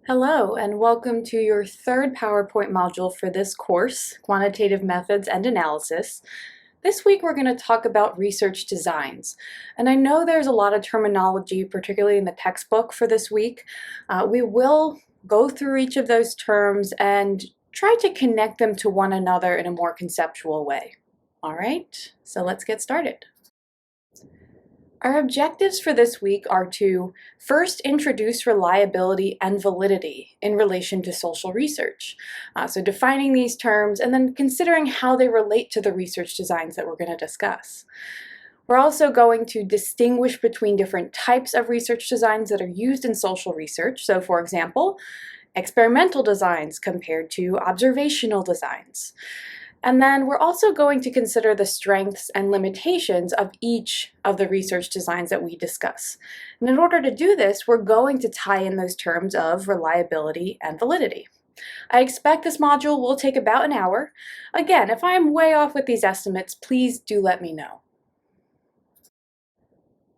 Hello, and welcome to your third PowerPoint module for this course, Quantitative Methods and Analysis. This week we're going to talk about research designs. And I know there's a lot of terminology, particularly in the textbook for this week. We will go through each of those terms and try to connect them to one another in a more conceptual way. All right, so let's get started. Our objectives for this week are to first introduce reliability and validity in relation to social research. So defining these terms and then considering how they relate to the research designs that we're going to discuss. We're also going to distinguish between different types of research designs that are used in social research. So for example, experimental designs compared to observational designs. And then we're also going to consider the strengths and limitations of each of the research designs that we discuss. And in order to do this, we're going to tie in those terms of reliability and validity. I expect this module will take about an hour. Again, if I am way off with these estimates, please do let me know.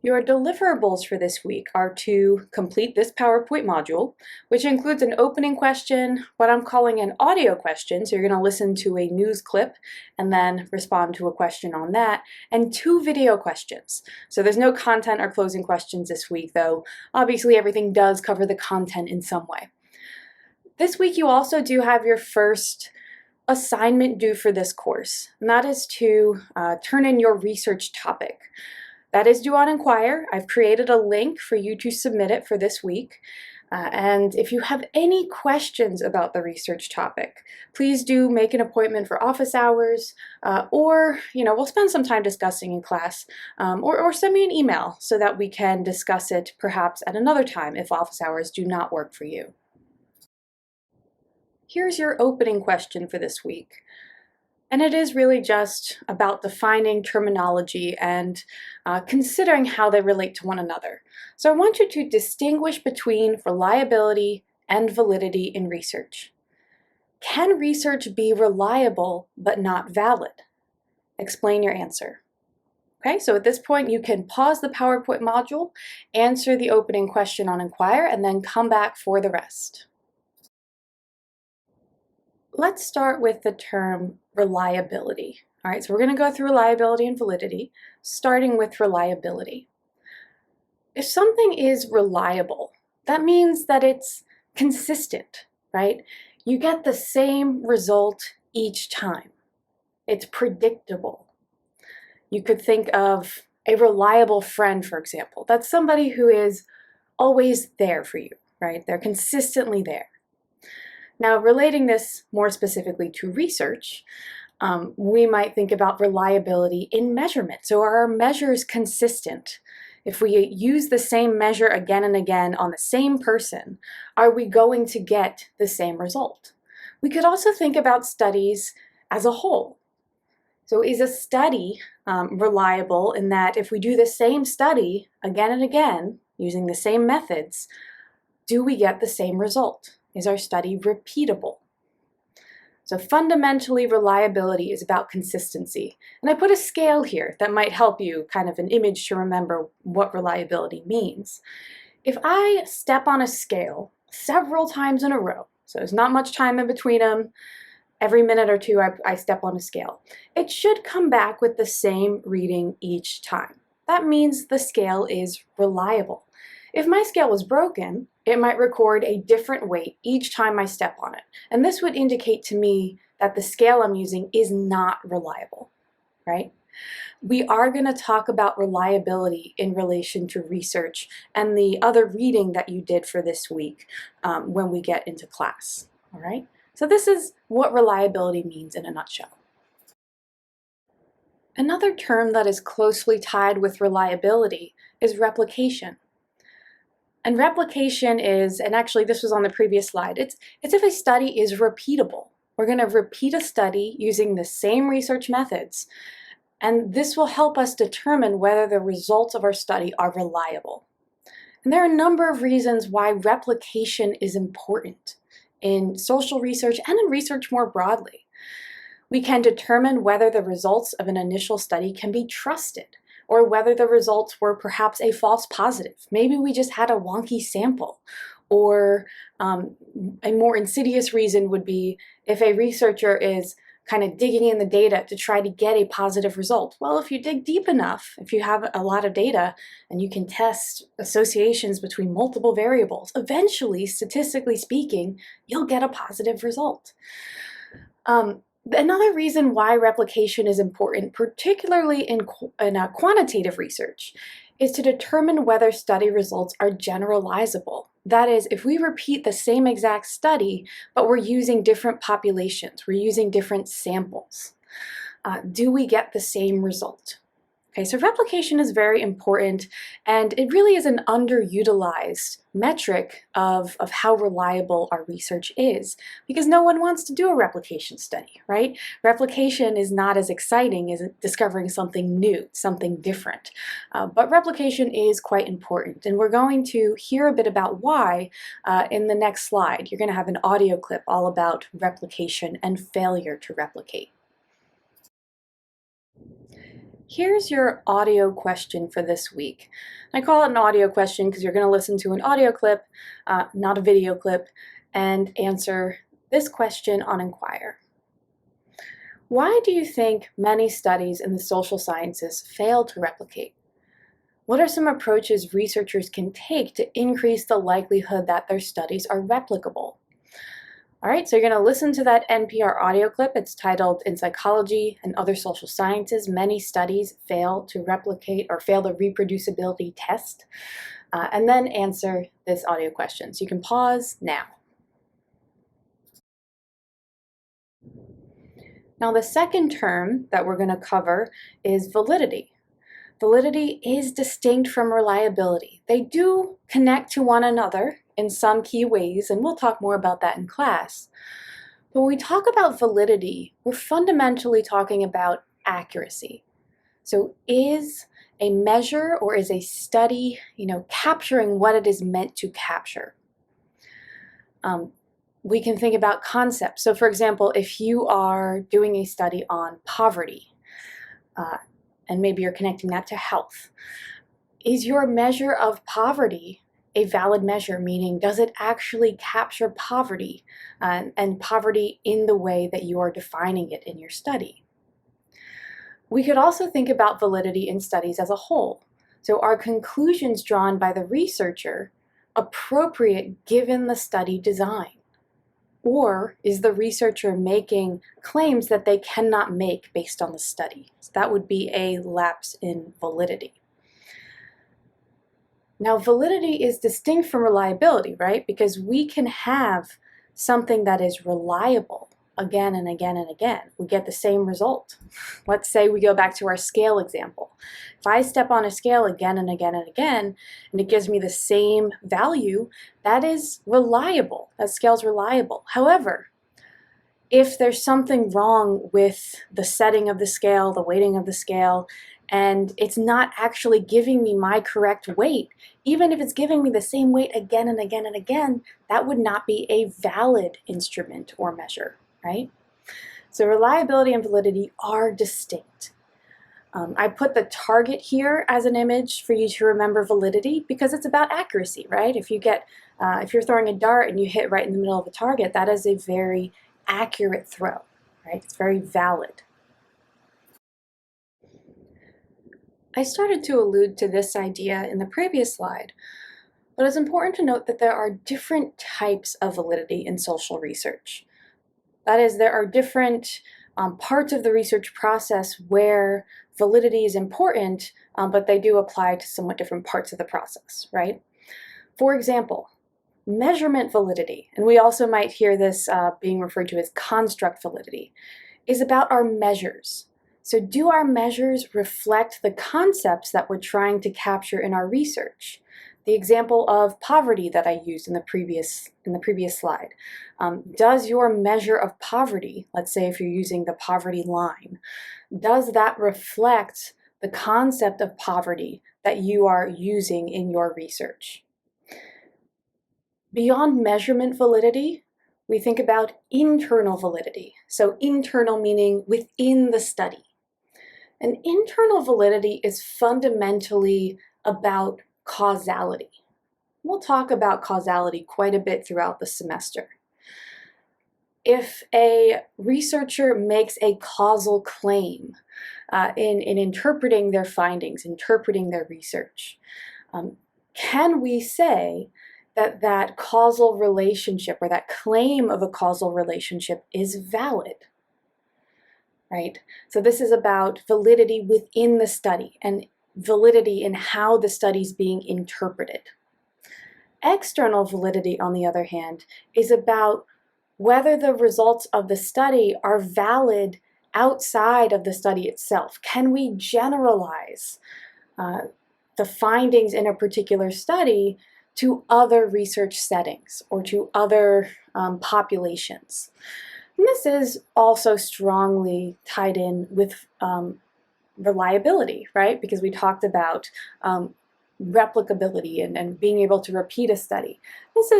Your deliverables for this week are to complete this PowerPoint module, which includes an opening question, what I'm calling an audio question, so you're going to listen to a news clip and then respond to a question on that, and 2 video questions. So there's no content or closing questions this week, though obviously everything does cover the content in some way. This week you also do have your first assignment due for this course, and that is to turn in your research topic. That is due on Inquire. I've created a link for you to submit it for this week. And if you have any questions about the research topic, please do make an appointment for office hours, or we'll spend some time discussing in class, or send me an email so that we can discuss it perhaps at another time if office hours do not work for you. Here's your opening question for this week. And it is really just about defining terminology and considering how they relate to one another. So I want you to distinguish between reliability and validity in research. Can research be reliable but not valid? Explain your answer. Okay, so at this point you can pause the PowerPoint module, answer the opening question on Inquire, and then come back for the rest. Let's start with the term reliability. All right, so we're going to go through reliability and validity, starting with reliability. If something is reliable, that means that it's consistent, right? You get the same result each time. It's predictable. You could think of a reliable friend, for example. That's somebody who is always there for you, right? They're consistently there. Now, relating this more specifically to research, we might think about reliability in measurement. So are our measures consistent? If we use the same measure again and again on the same person, are we going to get the same result? We could also think about studies as a whole. So is a study reliable in that if we do the same study again and again, using the same methods, do we get the same result? Is our study repeatable? So fundamentally, reliability is about consistency. And I put a scale here that might help you, kind of an image to remember what reliability means. If I step on a scale several times in a row, so there's not much time in between them, every minute or two I step on a scale, it should come back with the same reading each time. That means the scale is reliable. If my scale was broken, it might record a different weight each time I step on it. And this would indicate to me that the scale I'm using is not reliable, right? We are going to talk about reliability in relation to research and the other reading that you did for this week when we get into class, all right? So this is what reliability means in a nutshell. Another term that is closely tied with reliability is replication. And replication is, and actually this was on the previous slide, it's if a study is repeatable. We're going to repeat a study using the same research methods, and this will help us determine whether the results of our study are reliable. And there are a number of reasons why replication is important in social research and in research more broadly. We can determine whether the results of an initial study can be trusted, or whether the results were perhaps a false positive. Maybe we just had a wonky sample, Or a more insidious reason would be if a researcher is kind of digging in the data to try to get a positive result. Well, if you dig deep enough, if you have a lot of data and you can test associations between multiple variables, eventually, statistically speaking, you'll get a positive result. Another reason why replication is important, particularly in quantitative research, is to determine whether study results are generalizable. That is, if we repeat the same exact study, but we're using different populations, we're using different samples, do we get the same result? Okay, so replication is very important, and it really is an underutilized metric of how reliable our research is, because no one wants to do a replication study, right? Replication is not as exciting as discovering something new, something different. But replication is quite important, and we're going to hear a bit about why in the next slide. You're going to have an audio clip all about replication and failure to replicate. Here's your audio question for this week. I call it an audio question because you're going to listen to an audio clip, not a video clip, and answer this question on Inquire. Why do you think many studies in the social sciences fail to replicate? What are some approaches researchers can take to increase the likelihood that their studies are replicable? All right, so you're going to listen to that NPR audio clip. It's titled, "In Psychology and Other Social Sciences, Many Studies Fail to Replicate or Fail the Reproducibility Test," and then answer this audio question. So you can pause now. Now, the second term that we're going to cover is validity. Validity is distinct from reliability. They do connect to one another in some key ways, and we'll talk more about that in class. But when we talk about validity, we're fundamentally talking about accuracy. So is a measure or is a study, capturing what it is meant to capture? We can think about concepts. So for example, if you are doing a study on poverty, and maybe you're connecting that to health, is your measure of poverty a valid measure? Meaning, does it actually capture poverty and poverty in the way that you are defining it in your study? We could also think about validity in studies as a whole. So are conclusions drawn by the researcher appropriate given the study design? Or is the researcher making claims that they cannot make based on the study? So that would be a lapse in validity. Now, validity is distinct from reliability, right? Because we can have something that is reliable again and again and again. We get the same result. Let's say we go back to our scale example. If I step on a scale again and again and again, and it gives me the same value, that is reliable. That scale's reliable. However, if there's something wrong with the setting of the scale, the weighting of the scale, and it's not actually giving me my correct weight, even if it's giving me the same weight again and again and again, that would not be a valid instrument or measure, right? So reliability and validity are distinct. I put the target here as an image for you to remember validity because it's about accuracy, right? If you're throwing a dart and you hit right in the middle of the target, that is a very accurate throw, right? It's very valid. I started to allude to this idea in the previous slide, but it's important to note that there are different types of validity in social research. That is, there are different parts of the research process where validity is important, but they do apply to somewhat different parts of the process, right? For example, measurement validity, and we also might hear this being referred to as construct validity, is about our measures. So do our measures reflect the concepts that we're trying to capture in our research? The example of poverty that I used in the previous slide. Does your measure of poverty, let's say if you're using the poverty line, does that reflect the concept of poverty that you are using in your research? Beyond measurement validity, we think about internal validity. So internal meaning within the study. And internal validity is fundamentally about causality. We'll talk about causality quite a bit throughout the semester. If a researcher makes a causal claim in interpreting their findings, interpreting their research, can we say that that causal relationship or that claim of a causal relationship is valid? Right? So this is about validity within the study and validity in how the study is being interpreted. External validity, on the other hand, is about whether the results of the study are valid outside of the study itself. Can we generalize the findings in a particular study to other research settings or to other populations? And this is also strongly tied in with reliability, right? Because we talked about replicability and being able to repeat a study. This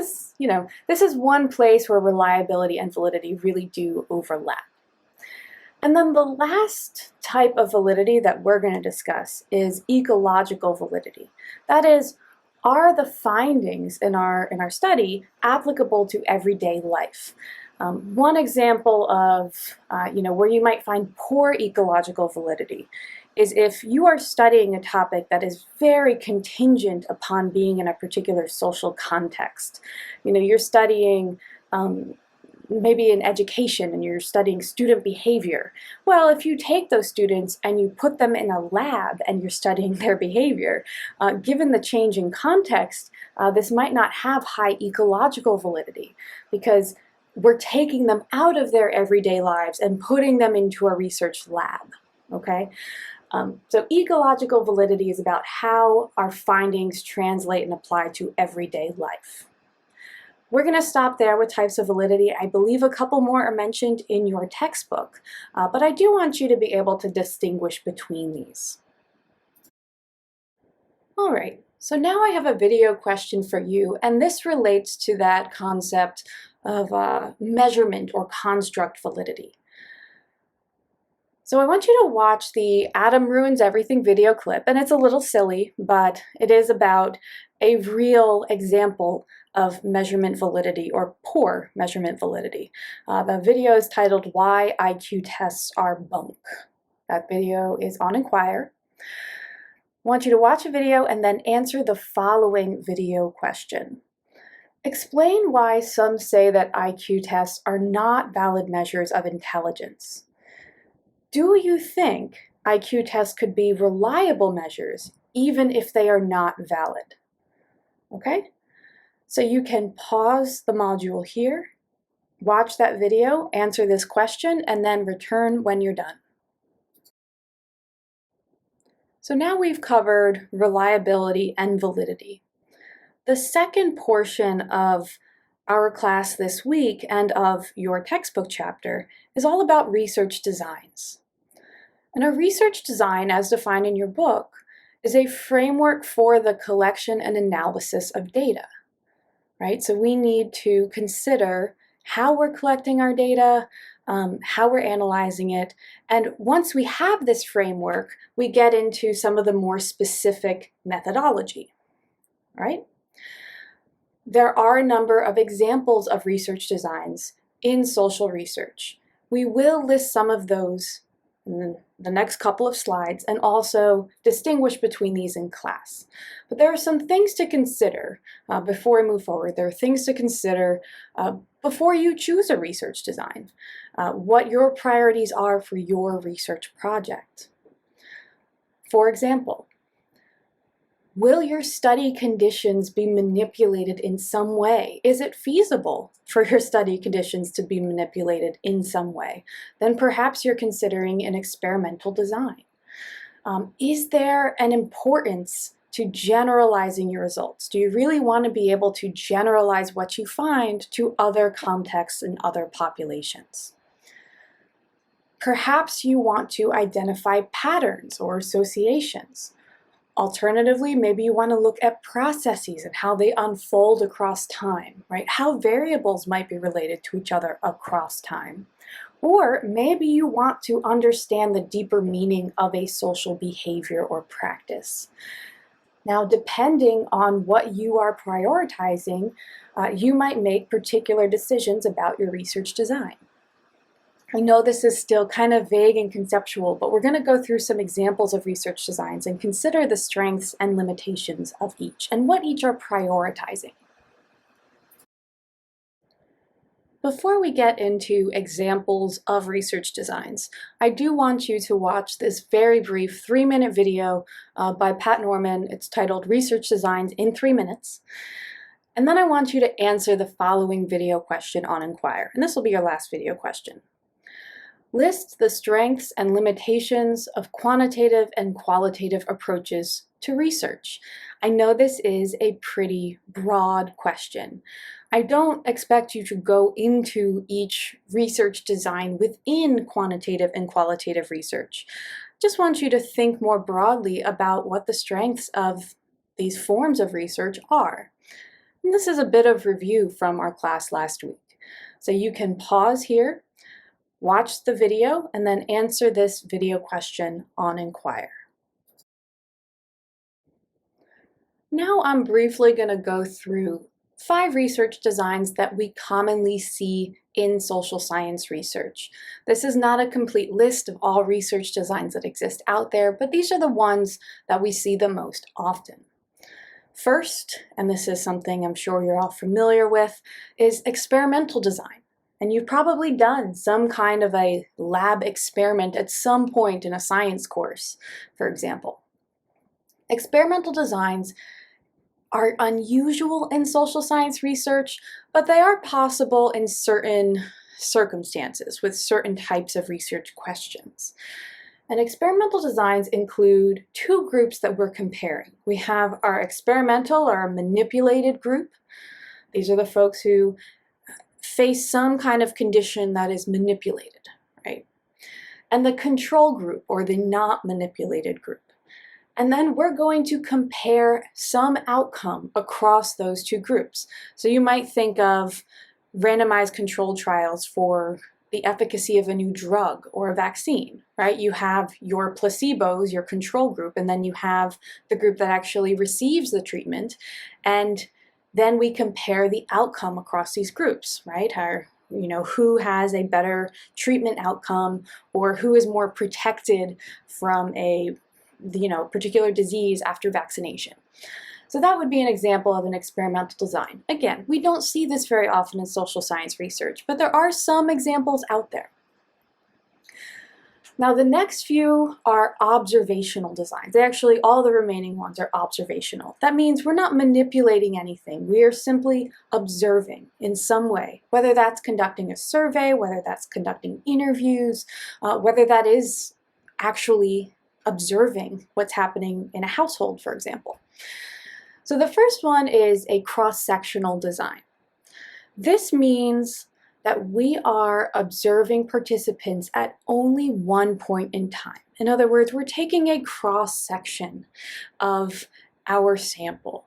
is one place where reliability and validity really do overlap. And then the last type of validity that we're going to discuss is ecological validity. That is, are the findings in our study applicable to everyday life? One example of where you might find poor ecological validity is if you are studying a topic that is very contingent upon being in a particular social context. You're studying maybe in education and you're studying student behavior. Well, if you take those students and you put them in a lab and you're studying their behavior, given the changing context, this might not have high ecological validity because we're taking them out of their everyday lives and putting them into a research lab, okay? So ecological validity is about how our findings translate and apply to everyday life. We're going to stop there with types of validity. I believe a couple more are mentioned in your textbook, but I do want you to be able to distinguish between these. All right, so now I have a video question for you, and this relates to that concept of measurement or construct validity. So I want you to watch the Adam Ruins Everything video clip, and it's a little silly, but it is about a real example of measurement validity or poor measurement validity. The video is titled Why IQ Tests Are Bunk. That video is on Inquire. I want you to watch a video and then answer the following video question. Explain why some say that IQ tests are not valid measures of intelligence. Do you think IQ tests could be reliable measures even if they are not valid? Okay, so you can pause the module here, watch that video, answer this question, and then return when you're done. So now we've covered reliability and validity. The second portion of our class this week and of your textbook chapter is all about research designs. And a research design, as defined in your book, is a framework for the collection and analysis of data, right? So we need to consider how we're collecting our data, how we're analyzing it, and once we have this framework, we get into some of the more specific methodology, right? There are a number of examples of research designs in social research. We will list some of those in the next couple of slides and also distinguish between these in class. But there are some things to consider before we move forward. There are things to consider before you choose a research design, what your priorities are for your research project. For example, will your study conditions be manipulated in some way? Is it feasible for your study conditions to be manipulated in some way? Then perhaps you're considering an experimental design. Is there an importance to generalizing your results? Do you really want to be able to generalize what you find to other contexts and other populations? Perhaps you want to identify patterns or associations. Alternatively, maybe you want to look at processes and how they unfold across time, right? How variables might be related to each other across time. Or maybe you want to understand the deeper meaning of a social behavior or practice. Now, depending on what you are prioritizing, you might make particular decisions about your research design. I know this is still kind of vague and conceptual, but we're going to go through some examples of research designs and consider the strengths and limitations of each and what each are prioritizing. Before we get into examples of research designs, I do want you to watch this very brief 3-minute video by Pat Norman. It's titled Research Designs in 3 Minutes. And then I want you to answer the following video question on Inquire. And this will be your last video question. List the strengths and limitations of quantitative and qualitative approaches to research. I know this is a pretty broad question. I don't expect you to go into each research design within quantitative and qualitative research. Just want you to think more broadly about what the strengths of these forms of research are. And this is a bit of review from our class last week. So you can pause here, watch the video, and then answer this video question on Inquire. Now I'm briefly going to go through 5 research designs that we commonly see in social science research. This is not a complete list of all research designs that exist out there, but these are the ones that we see the most often. First, and this is something I'm sure you're all familiar with, is experimental design. And you've probably done some kind of a lab experiment at some point in a science course, for example. Experimental designs are unusual in social science research, but they are possible in certain circumstances with certain types of research questions. And experimental designs include 2 groups that we're comparing. We have our experimental or manipulated group. These are the folks who face some kind of condition that is manipulated, right? And the control group, or the not manipulated group. And then we're going to compare some outcome across those 2 groups. So you might think of randomized controlled trials for the efficacy of a new drug or a vaccine, right? You have your placebos, your control group, and then you have the group that actually receives the treatment. And then we compare the outcome across these groups, right? Who has a better treatment outcome, or who is more protected from a particular disease after vaccination. So that would be an example of an experimental design. Again, we don't see this very often in social science research, but there are some examples out there. Now the next few are observational designs. Actually, all the remaining ones are observational. That means we're not manipulating anything. We are simply observing in some way, whether that's conducting a survey, whether that's conducting interviews, whether that is actually observing what's happening in a household, for example. So the first one is a cross-sectional design. This means that we are observing participants at only one point in time. In other words, we're taking a cross-section of our sample.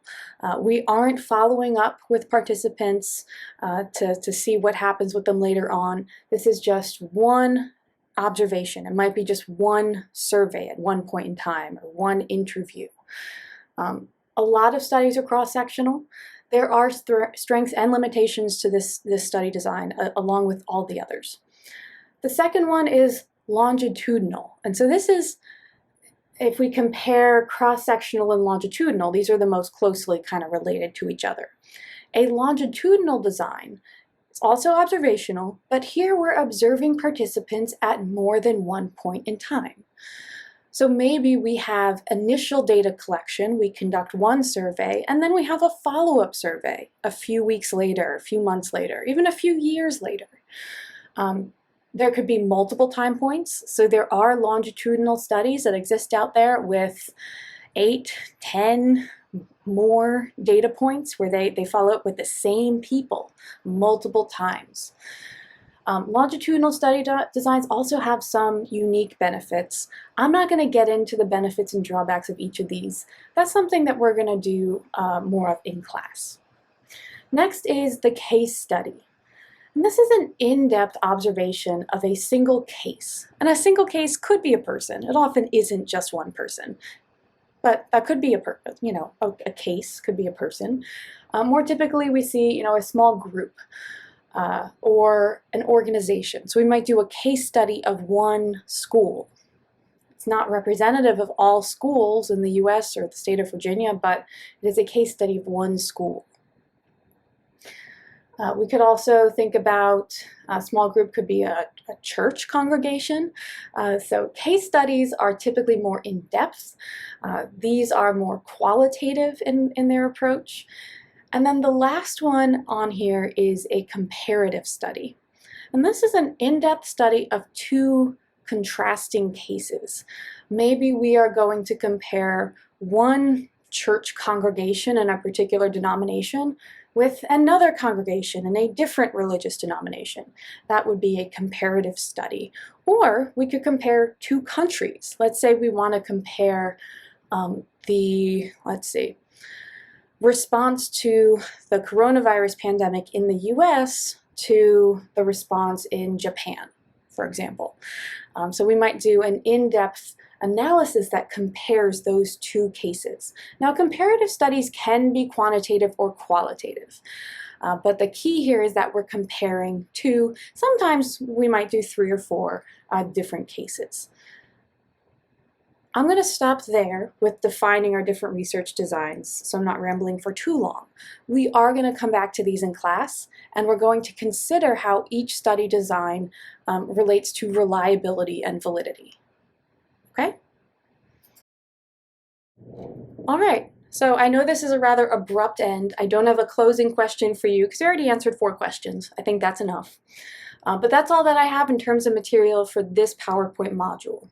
We aren't following up with participants to see what happens with them later on. This is just one observation. It might be just one survey at one point in time, or one interview. A lot of studies are cross-sectional. There are strengths and limitations to this study design, along with all the others. The second one is longitudinal. And so this is, if we compare cross-sectional and longitudinal, these are the most closely kind of related to each other. A longitudinal design is also observational, but here we're observing participants at more than one point in time. So maybe we have initial data collection, we conduct one survey, and then we have a follow-up survey a few weeks later, a few months later, even a few years later. There could be multiple time points. So there are longitudinal studies that exist out there with 8, 10 more data points where they follow up with the same people multiple times. Longitudinal study designs also have some unique benefits. I'm not going to get into the benefits and drawbacks of each of these. That's something that we're going to do more of in class. Next is the case study. And this is an in-depth observation of a single case. And a single case could be a person. It often isn't just one person. but that could be a case, could be a person. More typically, we see, a small group or an organization. So we might do a case study of one school. It's not representative of all schools in the US or the state of Virginia, but it is a case study of one school. We could also think about a small group could be a church congregation. So case studies are typically more in-depth. These are more qualitative in their approach. And then the last one on here is a comparative study. And this is an in-depth study of two contrasting cases. Maybe we are going to compare one church congregation in a particular denomination with another congregation in a different religious denomination. That would be a comparative study. Or we could compare two countries. Let's say we want to compare response to the coronavirus pandemic in the US to the response in Japan, for example. So we might do an in-depth analysis that compares those two cases. Now, comparative studies can be quantitative or qualitative, but the key here is that we're comparing two, sometimes we might do 3 or 4 different cases. I'm going to stop there with defining our different research designs, so I'm not rambling for too long. We are going to come back to these in class, and we're going to consider how each study design relates to reliability and validity. Okay? All right, so I know this is a rather abrupt end. I don't have a closing question for you because I already answered 4 questions. I think that's enough. But that's all that I have in terms of material for this PowerPoint module.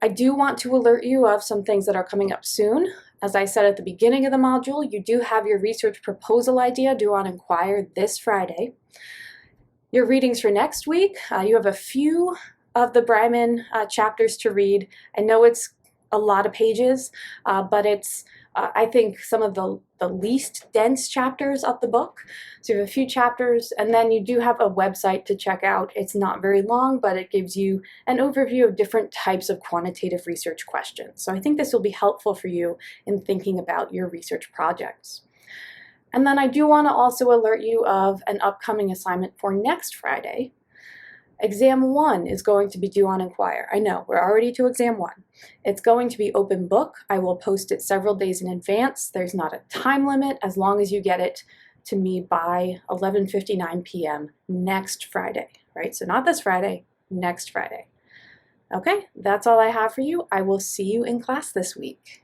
I do want to alert you of some things that are coming up soon. As I said at the beginning of the module, you do have your research proposal idea due on Inquire this Friday. Your readings for next week, you have a few of the Bryman chapters to read. I know it's a lot of pages, but it's, I think, some of the least dense chapters of the book. So you have a few chapters, and then you do have a website to check out. It's not very long, but it gives you an overview of different types of quantitative research questions. So I think this will be helpful for you in thinking about your research projects. And then I do want to also alert you of an upcoming assignment for next Friday. Exam 1 is going to be due on Inquire. I know, we're already to Exam 1. It's going to be open book. I will post it several days in advance. There's not a time limit as long as you get it to me by 11:59 p.m. next Friday, right? So not this Friday, next Friday. Okay, that's all I have for you. I will see you in class this week.